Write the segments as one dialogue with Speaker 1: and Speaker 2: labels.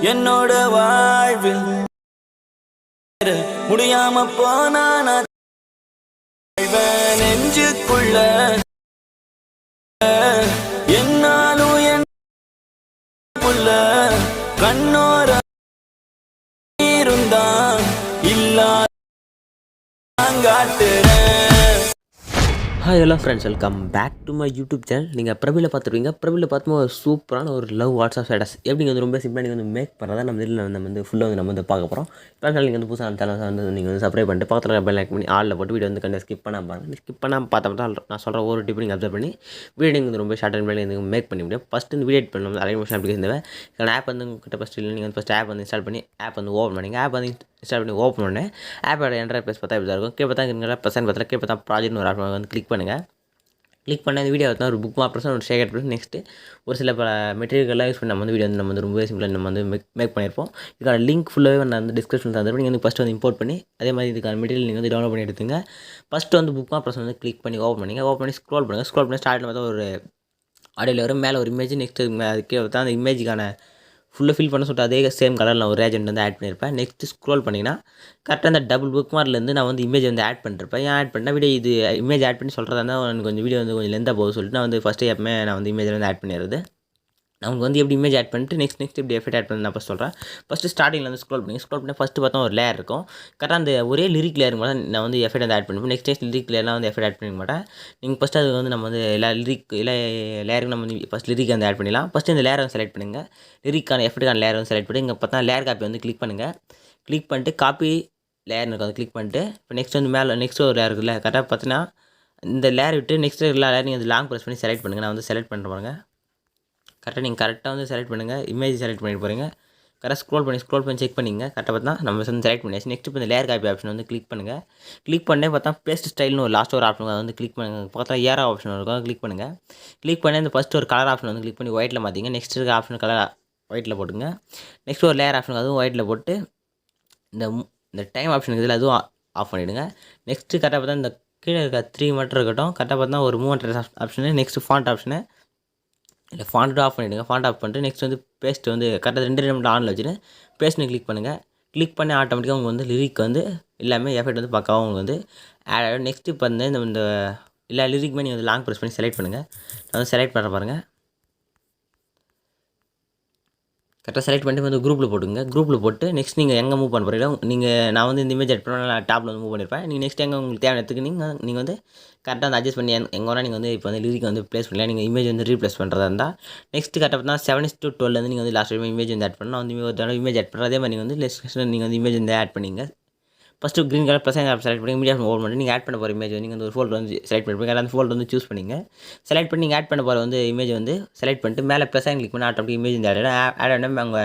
Speaker 1: என்னோட வாழ்வில் முடியாம போனா நெஞ்சுக்குள்ள என்னாலும் என் புள்ள கண்ணோர இருந்தான் இல்லாட்டுறேன்.
Speaker 2: Hi hello friends, welcome back to my YouTube channel. நீங்கள் பிரபியில் பார்த்துருவீங்க. பிரபியில் பார்த்துமா ஒரு சூப்பரான ஒரு லவ் வாட்ஸ்அப் ஸ்டேட்டஸ் எப்படிங்க வந்து ரொம்ப சிம்பிளாக நீங்கள் வந்து மேக் பண்ணுறதா நம்ம இதில் நம்ம வந்து ஃபுல்லாக நம்ம வந்து பார்க்க போகிறோம். இப்போ நீங்கள் வந்து புதுசாக சேனல் வந்து நீங்கள் வந்து சப்ஸ்கிரைப் பண்ணிட்டு பக்கத்தில் பெல் லைக் பண்ணி ஆளில் போட்டு வீடியோ வந்து கண்டிப்பாக ஸ்கிப் பண்ணாமல் பாருங்கள். ஸ்கிப் பண்ணாமல் பார்த்தா நான் சொல்கிற ஒரு டிப் நீங்கள் அப்சர்வ் பண்ணி வீடியோ நீங்கள் வந்து ரொம்ப ஷார்ட் அண்ட் பண்ணி நீங்கள் மேக் பண்ணி முடியும். ஃபஸ்ட்டு இந்த வீடியோ எடிட் பண்ணணும் அலைமோஷன் அப்ளிகேஷன் தேவை. ஆப் வந்து உங்கள்கிட்ட ஃபஸ்ட்டு இல்லை, நீங்கள் வந்து ஃபஸ்ட் ஆப் வந்து இன்ஸ்டால் பண்ணி ஆப் வந்து ஓப்பன் பண்ணிங்க. ஆப் வந்து இன்ஸ்டால் பண்ணி ஓப்பன் பண்ணேன். ஆப்போட என்டர்பிரைஸ் பார்த்தா இப்படி தான் இருக்கும். கீழே பார்த்தா இங்கே ப்ரெசென்ட் பார்த்தா கீழே பார்த்தா ப்ராஜெக்ட்னு ஒரு ஆப் வந்து கிளிக் பண்ணுங்கள். கிளிக் பண்ண இந்த வீடியோ பார்த்தா ஒரு புக் மார்க் ஒரு ஷேர் ப்ரெஸ் நெக்ஸ்ட்டு ஒரு சில மெட்டீரியல்லாம் யூஸ் பண்ணி நம்ம வந்து வீடியோ வந்து நம்ம வந்து ரொம்ப சிம்பிளாக நம்ம வந்து மேக் பண்ணியிருப்போம். இதுக்கான லிங்க் ஃபுல்லாகவே நான் வந்து டிஸ்கிரிப்ஷன் தந்துருப்பேன். நீங்கள் வந்து ஃபஸ்ட்டு வந்து இம்போர்ட் பண்ணி அதே மாதிரி இதுக்கான மெட்டீரியல் நீங்கள் வந்து டவுன்லோட் பண்ணி எடுத்துங்க. ஃபஸ்ட்டு வந்து புக் மார்க் வந்து கிளிக் பண்ணி ஓப்பன் பண்ணிங்க. ஓப்பன் பண்ணி ஸ்க்ரோல் பண்ணுங்கள். ஸ்க்ரோல் பண்ணி ஸ்டார்ட்டில் பார்த்தா ஒரு ஆடியோவில் வரும். மேலே ஒரு இமேஜ் நெக்ஸ்ட்டு அதுக்கே பார்த்தா அந்த இமேஜுக்கான ஃபுல்லாக ஃபில் பண்ண சொல்லிட்டு அதே சேம் கலரில் நான் ஒரு ஏஜென்ட் வந்து ஆட் பண்ணியிருப்பேன். நெக்ஸ்ட்டு ஸ்க்ரோல் பண்ணிங்கன்னா கரெக்டாக அந்த டபுள் புக் மார்க்லேருந்து நான் வந்து இமேஜ் வந்து ஆட் பண்ணிருப்பேன். ஏன் ஆட் பண்ணால் வீடியோ இது இமேஜ் ஆட் பண்ணி சொல்கிறதா இருந்தால் எனக்கு கொஞ்சம் வீடியோ வந்து கொஞ்சம் லெந்தாக போகுது சொல்லிட்டு நான் வந்து ஃபஸ்ட்டு எப்பவுமே நான் வந்து இமேஜ் வந்து ஆட் பண்ணிடுறது. அவங்க வந்து எப்படி இமேஜ் ஆட் பண்ணிட்டு நெக்ஸ்ட் எப்படி எஃபெக்ட் ஆட் பண்ணி நான் ஃபஸ்ட் சொல்கிறேன். ஃபஸ்ட்டு ஸ்டார்டிங்கில் வந்து ஸ்க்ரோல் பண்ணி ஃபஸ்ட்டு பார்த்தா ஒரு லேயர் இருக்கும். கரெக்டாக அந்த ஒரே லிரிக் லேயர் மட்டும் நான் வந்து எஃபெக்ட் வந்து ஆட் பண்ணிப்பேன். நெக்ஸ்ட் லிரிக் லேயர்லாம் வந்து எஃபெக்ட் ஆட் பண்ணிக்க மாட்டேன். நீங்கள் ஃபஸ்ட்டு அது வந்து நம்ம வந்து எல்லா லேயருக்கு நம்ம வந்து ஃபஸ்ட் லிரிக் வந்து ஆட் பண்ணிடலாம். ஃபஸ்ட்டு இந்த லேயரை வந்து செலக்ட் பண்ணுங்கள். லிரிக்கான எஃபெக்ட்டுக்கான லேயர் வந்து செலக்ட் பண்ணி இங்கே பார்த்தா லேயர் காப்பி வந்து கிளிக் பண்ணுங்கள். கிளிக் பண்ணிட்டு காப்பி லேயர் இருக்கும் அதை கிளிக் பண்ணிட்டு இப்போ நெக்ஸ்ட் வந்து மேலே நெக்ஸ்ட் ஒரு லேயர் இருக்குல்ல, கரெக்டாக பார்த்தீங்கன்னா இந்த லேயர் விட்டு நெக்ஸ்ட் எல்லா லேயர் நீங்கள் லாங் ப்ரெஸ் பண்ணி செலக்ட் பண்ணுங்கள். நான் வந்து செலக்ட் பண்ணுற பாருங்க. கரெக்டாக வந்து செலக்ட் பண்ணுங்கள். இமேஜ் செலக்ட் பண்ணிட்டு போகிறீங்க. கரெக்டாக ஸ்க்ரோல் பண்ணி செக் பண்ணிங்க. கரெக்டாக பார்த்தா நம்ம வந்து செலக்ட் பண்ணியாச்சு. நெக்ஸ்ட் இப்போ இந்த லேயர் காப்பி ஆப்ஷன் வந்து கிளிக் பண்ணுங்கள். கிளிக் பண்ணே பார்த்தா பேஸ்ட் ஸ்டைல்னு ஒரு லாஸ்ட் ஒரு ஆப்ஷன் அதை வந்து கிளிக் பண்ணுங்கள். பார்த்தா ஏரா ஆப்ஷன் இருக்கும், கிளிக் பண்ணுங்கள். கிளிக் பண்ணி இந்த ஃபஸ்ட்டு ஒரு கலர் ஆப்ஷன் வந்து கிளிக் பண்ணி ஒயிட்டில் மாற்றிங்க. நெக்ஸ்ட் இருக்க ஆப்ஷன் கலர் ஒயிட்டில் போட்டுங்க. நெக்ஸ்ட் ஒரு லேயர் ஆப்ஷன் அதுவும் ஒயிட்டில் போட்டு இந்த டைம் ஆப்ஷன் இதில் அதுவும் ஆஃப் பண்ணிவிடுங்க. நெக்ஸ்ட்டு கரெக்டாக பார்த்தா இந்த கீழே இருக்க 3 மட்டும் இருக்கட்டும். கரெக்டாக பார்த்தா ஒரு movement option next font option இல்லை ஃபாண்ட்டு ஆஃப் பண்ணிவிடுங்க. ஃபாண்ட் ஆஃப் பண்ணிட்டு நெக்ஸ்ட் வந்து பேஸ்ட் வந்து கரெக்டாக 2 நிமிடம் ஆனில் வச்சுட்டு பேஸ்ட்னு கிளிக் பண்ணுங்கள். கிளிக் பண்ணி ஆட்டோமேட்டிக்காக உங்களுக்கு வந்து லிரிக் வந்து எல்லாமே எஃபெக்ட் வந்து பக்காவாக உங்களுக்கு வந்து ஆட் ஆகிடும். நெக்ஸ்ட்டு இப்போ வந்து இந்த எல்லா லிரிக்குமே நீங்கள் வந்து லாங் ப்ரெஸ் பண்ணி செலக்ட் பண்ணுங்கள். நான் வந்து செலக்ட் பண்ணுற பாருங்கள். கரெக்டாக செலக்ட் பண்ணிட்டு வந்து குரூப்பில் போட்டுங்க. குரூப்பில் போட்டு நெக்ஸ்ட் நீங்கள் எங்கே மூவ் பண்ண போகிறீங்களோ நான் வந்து இந்த இமேஜ் ஆட் பண்ணால் நான் டாப்பில் வந்து மூவ் பண்ணியிருப்பேன். நீங்கள் நெக்ஸ்ட் எங்கே உங்களுக்கு தேவையான இடத்துக்கு நீங்கள் வந்து கரெக்டாக வந்து அட்ஜஸ்ட் பண்ணி எங்கே வேணால் நீங்கள் வந்து இப்போ வந்து லிரிக் வந்து ப்ளேஸ் பண்ணலாம். நீங்கள் இமேஜ் வந்து ரீப்ளேஸ் பண்ணுறதா இருந்தால் நெக்ஸ்ட் கரெக்டாக பார்த்தா 7:12 வந்து நீங்கள் வந்து லாஸ்ட் டைம் இமேஜ் வந்து ஆட் பண்ணால் வந்து ஒரு தடவை இமேஜ் ஆட் பண்ணுறது. அதே மாதிரி நீங்கள் வந்து நீங்கள் வந்து இமேஜ் வந்து ஆட் பண்ணிங்க. First green colour plus app select பண்ணி மீடியா ஓப்பன் பண்ணி நீங்கள் ஆட் பண்ண போகிற இமேஜ் நீங்கள் வந்து ஒரு ஃபோல்டர் வந்து செலக்ட் பண்ணிப்பீங்க. அந்த ஃபோல்டர் வந்து சூஸ் பண்ணிங்க. செலக்ட் பண்ணி நீங்கள் ஆட் பண்ண போகிற வந்து இமேஜ் வந்து செலக்ட் பண்ணிட்டு மேலே ப்ளஸ் கிளிக் பண்ணி ஆட்டோமேட்டிக் இமேஜ் வந்து ஆட் ஆகிடும். அவங்க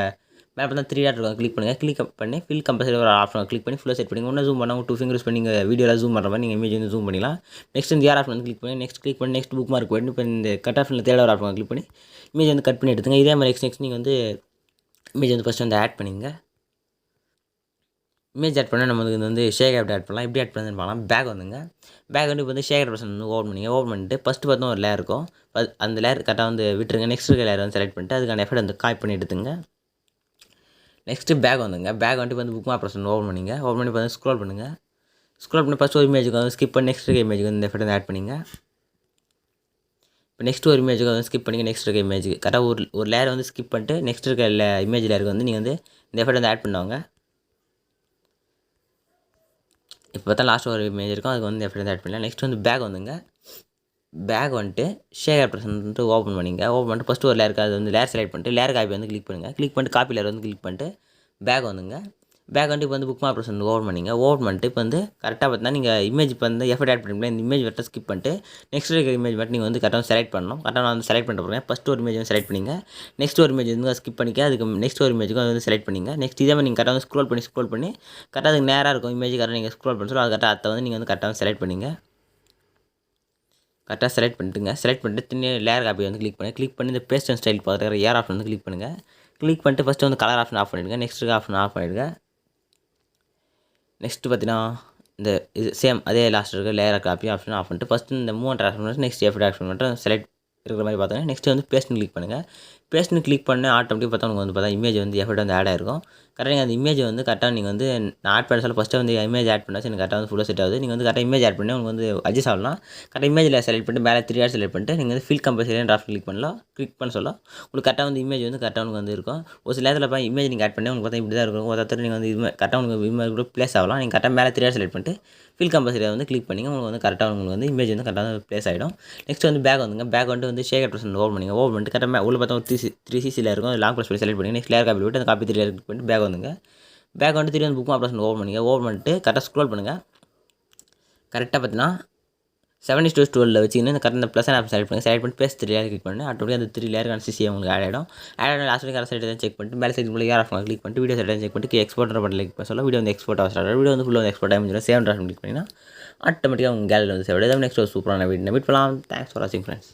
Speaker 2: மேலே பார்த்தா 3 டாட் இருக்கும், கிளிக் பண்ணுங்கள். கிளிக் பண்ணி ஃபில் கம்பல்சரி ஒரு ஆப்ஷன் கிளிக் பண்ணி ஃபுல்லாக செட் பண்ணி இன்னும் ஜூம் பண்ணால் 2 ஃபிங்கர்ஸ் பண்ணி நீங்கள் வீடியோவில் ஜூம் பண்ணுற மாதிரி நீங்கள் இமேஜ் வந்து ஜூம் பண்ணிக்கலாம். நெக்ஸ்ட் இந்த ஆப்ஷன் வந்து கிளிக் பண்ணி நெக்ஸ்ட் புக் மார்க் போய்ட்டு இப்போ இந்த கட் ஆப்ஷனில் தேர்ட் ஒரு ஆப்ஷன் கிளிக் பண்ணி இமேஜ் வந்து கட் பண்ணி எடுத்துங்க. இதே மாதிரி நெக்ஸ்ட் நீங்கள் வந்து இமேஜ் வந்து ஃபஸ்ட்டு வந்து ஆட் பண்ணிங்க. இமேஜ் ஆட் பண்ணால் நமக்கு வந்து ஷேக் ஆப்ட் ஆட் பண்ணலாம். எப்படி ஆட் பண்ணி பார்க்கலாம். பேக் வந்துங்க. பேக் வந்து இப்போ வந்து ஷேக் ஆப்ஷன் வந்து ஓப்பன் பண்ணிங்க. ஓப்பன் பண்ணிட்டு ஃபஸ்ட்டு பார்த்தா ஒரு லேயர் இருக்கும். அந்த லேயர் கரெக்டாக வந்து விட்டுருங்க. நெக்ஸ்ட் இருக்க லேயர் வந்து செலக்ட் பண்ணிட்டு அதுக்கான எஃபெக்ட் வந்து காப்பி பண்ணி எடுத்துங்க. நெக்ஸ்ட்டு பேக் வந்துங்க. பேக் வந்துட்டு வந்து புக் மார்க் ஆப்ஷன் ஓப்பன் பண்ணிங்க. ஓப்பன் பண்ணி பார்த்து ஸ்க்ரோல் பண்ணுங்கள். ஸ்க்ரோல் பண்ணி ஃபஸ்ட் ஒரு இமேஜுக்கு வந்து ஸ்கிப் பண்ணி நெக்ஸ்ட் இருக்க இமேஜுக்கு வந்து இந்த எஃபெக்ட் வந்து ஆட் பண்ணிங்க. இப்போ நெக்ஸ்ட் ஒரு இமேஜுக்கு வந்து ஸ்கிப் பண்ணிங்க. நெக்ஸ்ட் இருக்க இமேஜுக்கு கரெக்டாக ஒரு லேயர் வந்து ஸ்கிப் பண்ணிட்டு நெக்ஸ்ட் இருக்க இமேஜ் லேயருக்கு வந்து நீங்கள் வந்து இந்த எஃபெக்ட் வந்து ஆட் பண்ணுவாங்க. இப்போ பார்த்தா லாஸ்ட் ஒரு இமேஜ் இருக்கும், அதுக்கு வந்து எஃபெக்ட் வந்து ஆட் பண்ணலாம். நெக்ஸ்ட் வந்து பேக் வந்துங்க. பேக் வந்துட்டு ஷேர் ஆப்ஷன் வந்துட்டு ஓப்பன் பண்ணிங்க. ஓப்பன் பண்ணிட்டு ஃபஸ்ட்டு ஒரு லேயருக்கு அது வந்து லேயர் செலக்ட் பண்ணிட்டு லேயர் காப்பி வந்து கிளிக் பண்ணுங்கள். கிளிக் பண்ணிட்டு காப்பி லேயர் வந்து கிளிக் பண்ணிட்டு பேக் வந்துங்க. பேக் வந்துட்டு இப்போ வந்து புக் மார்க் ஆப்ஷன் ஓப்பன் பண்ணிங்க. ஓப்பன் பண்ணிட்டு இப்போ வந்து கரெக்டாக பார்த்தா நீங்கள் இமேஜ் இப்போ வந்து எஃபெக்ட் ஆட் பண்ணிக்கலாம். இந்த இமேஜ் மட்டும் ஸ்கிப் பண்ணிட்டு நெக்ஸ்ட் இருக்கிற இமேஜ் மட்டும் நீங்கள் வந்து கரெக்டாக செலக்ட் பண்ணணும். கரெக்டாக நான் வந்து செலக்ட் பண்ண போகிறேன். ஃபஸ்ட்டு ஒரு இமேஜ் வந்து செலக்ட் பண்ணிங்க. நெக்ஸ்ட் ஒரு இமேஜ் வந்து ஸ்கிப் பண்ணிக்க. அதுக்கு நெக்ஸ்ட் ஒரு இமேஜுக்கும் வந்து செலக்ட் பண்ணிங்க. நெக்ஸ்ட் இதே மாதிரி நீங்கள் கரெக்டாக வந்து ஸ்க்ரோல் பண்ணி கரெக்டாக அதுக்கு நேராக இருக்கும் இமேஜ் கரெக்டாக நீங்கள் ஸ்க்ரோல் பண்ணி அது கரெக்டாக அதை வந்து நீங்கள் வந்து கரெக்டாக செலக்ட் பண்ணிங்க. கரெக்டாக செலக்ட் பண்ணிட்டுங்க. செலக்ட் பண்ணிட்டு லேயர் காப்பி வந்து கிளிக் பண்ணி இந்த பேஸ்ட் அண்ட் ஸ்டைல் பார்க்குற ஏர் ஆப்ஷன் வந்து கிளிக் பண்ணுங்கள். கிளிக் பண்ணிட்டு ஃபஸ்ட்டு வந்து கலர் ஆப்ஷன் ஆஃப் பண்ணிவிடுங்க. நெக்ஸ்ட் ஆப்ஷன் ஆஃப் பண்ணிவிடுங்க. நெக்ஸ்ட்டு பார்த்தீங்கன்னா இந்த இது சேம் அதே லாஸ்ட் இருக்க லேயர் காப்பி ஆப்ஷன் ஆஃப் பண்ணிட்டு ஃபஸ்ட்டு இந்த movement option next effect option மட்டும் செலக்ட் இருக்கிற மாதிரி பார்த்தோன்னா நெக்ஸ்ட் வந்து பேஸ்ட் கிளிக் பண்ணுங்கள். பேஸ்ட்னு கிளிக் பண்ண ஆட்டோமேட்டிக் பார்த்தா உங்களுக்கு வந்து பார்த்தா இமேஜ் வந்து எஃபெக்ட் வந்து ஆட் ஆயிருக்கும். கரெக்டாக நீங்கள் அந்த இமேஜ் வந்து கரெக்டாக நீங்கள் வந்து நான் ஆட் பண்ண சொல்ல ஃபஸ்ட்டு வந்து இமேஜ் ஆட் பண்ணாச்சு எனக்கு கரெக்டாக வந்து ஃபுல்லாக செட் ஆகுது. நீங்கள் வந்து கரெக்டாக இமேஜ் ஆட் பண்ணி உங்களுக்கு வந்து அட்ஜஸ்ட் ஆகலாம். கரெக்டாக இமேஜில் செலக்ட் பண்ணிட்டு மேலே 3 டாட் செலக்ட் பண்ணிட்டு நீங்கள் வந்து ஃபில் கம்பல்சரியான டிராஃப்ட் கிளிக் பண்ண சொல்ல உங்களுக்கு கரெக்டாக வந்து இமேஜ் வந்து கரெக்டாக உங்களுக்கு வந்து இருக்கும். ஒரு சில நேரத்தில் இமேஜ் நீங்கள் ஆட் பண்ணி உங்களுக்கு பார்த்தா இப்படி தான் இருக்கும். ஒருத்தர் நீங்கள் வந்து இது கரெக்டாக உங்களுக்கு இமேஜ் கூட ப்ளேஸ் ஆகலாம். நீங்கள் கரெக்டாக மேலே 3 டாட் செலக்ட் பண்ணிட்டு ஃபில் கம்பல்சரியை வந்து கிளிக் பண்ணிங்க உங்களுக்கு வந்து கரெக்டாக உங்களுக்கு வந்து இமேஜ் வந்து கரெக்டாக ப்ளேஸ் ஆகிடும். நெக்ஸ்ட் வந்து பேக் வந்துங்க. பேக் வந்து ஷேகர் ப்ரெசென்ட் ஓப்பன் பண்ணிட்டு கரெக்டாக உள்ள பார்த்தா ஒரு 3CCயில் இருக்கும். லாங் ப்ரெஸ் பண்ணி செலக்ட் பண்ணி நெக்ஸ்ட் லேயர் காப்பி விட்டு அந்த காப்பி 3 லேயர் கிளிக் பண்ணிட்டு பேக் வந்துங்க. பேக் வந்து திரும்பி புக் ஆப்ரேஷன் ஓப்பன் பண்ணிட்டு கரெக்டாக ஸ்க்ரோல் பண்ணுங்கள். கரெக்டாக பார்த்தீங்கன்னா 7:12 வச்சிங்கன்னா இந்த கரெக்டாக ப்ளஸ் ஆப் செலக்ட் பண்ணிட்டு பேஸ்ட் 3 லேயர் கிளிக் பண்ணி ஆட்டோமேட்டிக் அந்த 3 லேயருக்கான சிசி உங்களுக்கு ஆட் ஆகிடும். லாஸ்ட் வரைக்கும் கரெக்ட் சைடு செக் பண்ணிட்டு மேலே சைடு ஏர் ஆஃப் கிளிக் பண்ணிட்டு வீடியோ சைடு செக் பண்ணிட்டு எக்ஸ்போர்ட் பட்டன் கிளிக் பண்ண சொல்ல வீடியோ வந்து எக்ஸ்போர்ட் ஆகும். வீடியோ வந்து ஃபுல்லாக எக்ஸ்போர்ட் ஆகும். சேவ் டிராஃப்ட் கிளிக் பண்ணிங்கன்னா ஆட்டோமேட்டிக்காக உங்கள் கேலரியில் வந்து சேவ். நெக்ஸ்ட் ஒரு சூப்பரான வீடியோ மீட் பண்ணலாம். தேங்க்ஸ் ஃபார் வாட்சிங் ஃப்ரெண்ட்ஸ்.